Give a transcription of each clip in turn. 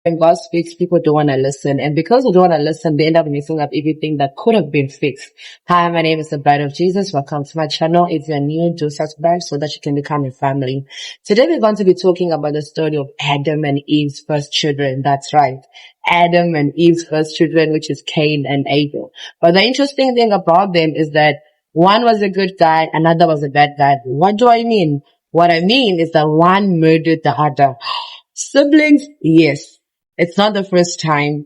When God speaks, people don't want to listen. And because they don't want to listen, they end up messing up everything that could have been fixed. Hi, my name is the Bride of Jesus. Welcome to my channel. If you're new, do subscribe so that you can become a family. Today we're going to be talking about the story of Adam and Eve's first children. That's right. Adam and Eve's first children, which is Cain and Abel. But the interesting thing about them is that one was a good guy, another was a bad guy. What do I mean? What I mean is that one murdered the other. Siblings? Yes. It's not the first time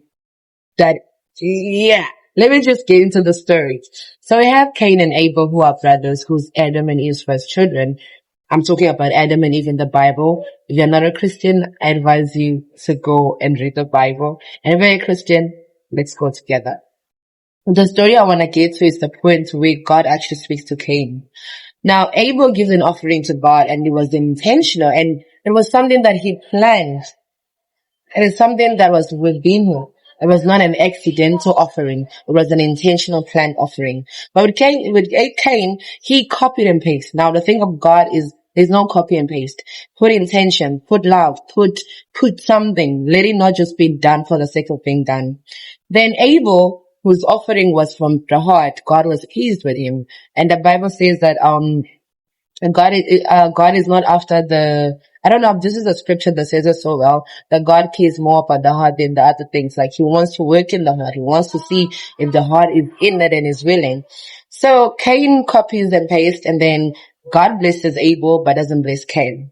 that, yeah. Let me just get into the story. So we have Cain and Abel, who are brothers, who's Adam and Eve's first children. I'm talking about Adam and Eve in the Bible. If you're not a Christian, I advise you to go and read the Bible. And if you're a Christian, let's go together. The story I want to get to is the point where God actually speaks to Cain. Now, Abel gives an offering to God, and it was intentional, and it was something that he planned. It is something that was within him. It was not an accidental offering. It was an intentional planned offering. But with Cain, he copied and pasted. Now the thing of God is there's no copy and paste. Put intention, put love, put something. Let it not just be done for the sake of being done. Then Abel, whose offering was from the heart, God was pleased with him. And the Bible says that and God is not after I don't know if this is a scripture that says it so well, that God cares more about the heart than the other things. Like he wants to work in the heart. He wants to see if the heart is in it and is willing. So Cain copies and pastes, and then God blesses Abel but doesn't bless Cain.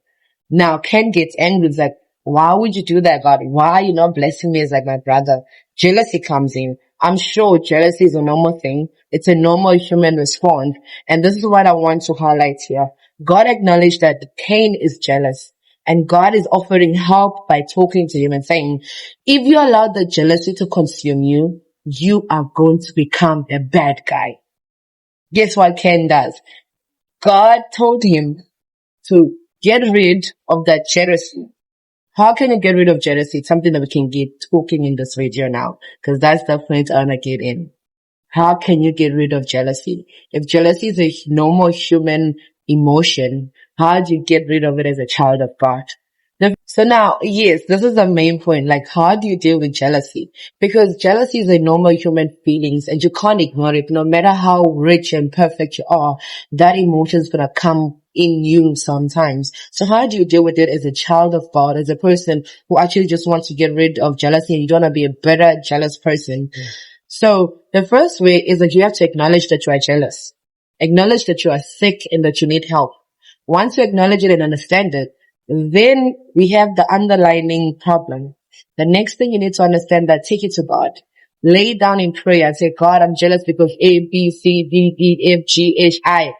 Now Cain gets angry. He's like, why would you do that, God? Why are you not blessing me as like my brother? Jealousy comes in. I'm sure jealousy is a normal thing. It's a normal human response. And this is what I want to highlight here. God acknowledged that Cain is jealous, and God is offering help by talking to him and saying, if you allow the jealousy to consume you, you are going to become a bad guy. Guess what Cain does? God told him to get rid of that jealousy. How can you get rid of jealousy? It's something that we can get talking in this video now, because that's the point I want to get in. How can you get rid of jealousy? If jealousy is a normal human emotion, how do you get rid of it as a child of God? So now, yes, this is the main point. Like, how do you deal with jealousy? Because jealousy is a normal human feelings, and you can't ignore it. No matter how rich and perfect you are, that emotion is gonna come in you sometimes. So how do you deal with it as a child of God, as a person who actually just wants to get rid of jealousy and you don't want to be a better jealous person? So the first way is that you have to acknowledge that you are jealous. Acknowledge that you are sick and that you need help. Once you acknowledge it and understand it, then we have the underlying problem. The next thing you need to understand that take it to God. Lay down in prayer and say, God, I'm jealous because A, B, C, D, E, F, G, H, I.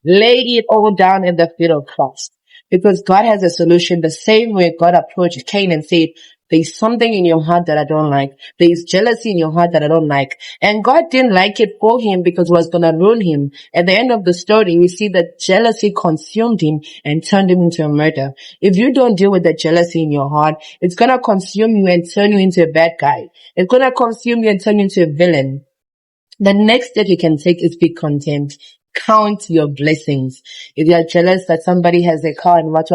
Lay it all down in the feet of Christ. Because God has a solution the same way God approached Cain and said, there's something in your heart that I don't like. There's jealousy in your heart that I don't like. And God didn't like it for him because it was going to ruin him. At the end of the story, we see that jealousy consumed him and turned him into a murderer. If you don't deal with the jealousy in your heart, it's going to consume you and turn you into a bad guy. It's going to consume you and turn you into a villain. The next step you can take is be content. Count your blessings. If you're jealous that somebody has a car and what,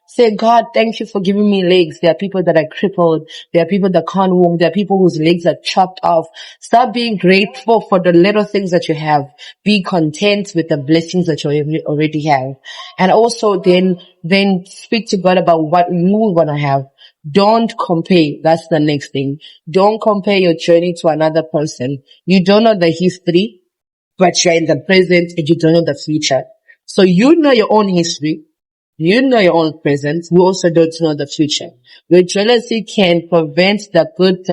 say, God, thank you for giving me legs. There are people that are crippled. There are people that can't walk. There are people whose legs are chopped off. Start being grateful for the little things that you have. Be content with the blessings that you already have. And also then speak to God about what you want to have. Don't compare. That's the next thing. Don't compare your journey to another person. You don't know the history, but you're in the present and you don't know the future. So you know your own history. You know your own present. You also don't know the future. Your jealousy can prevent the good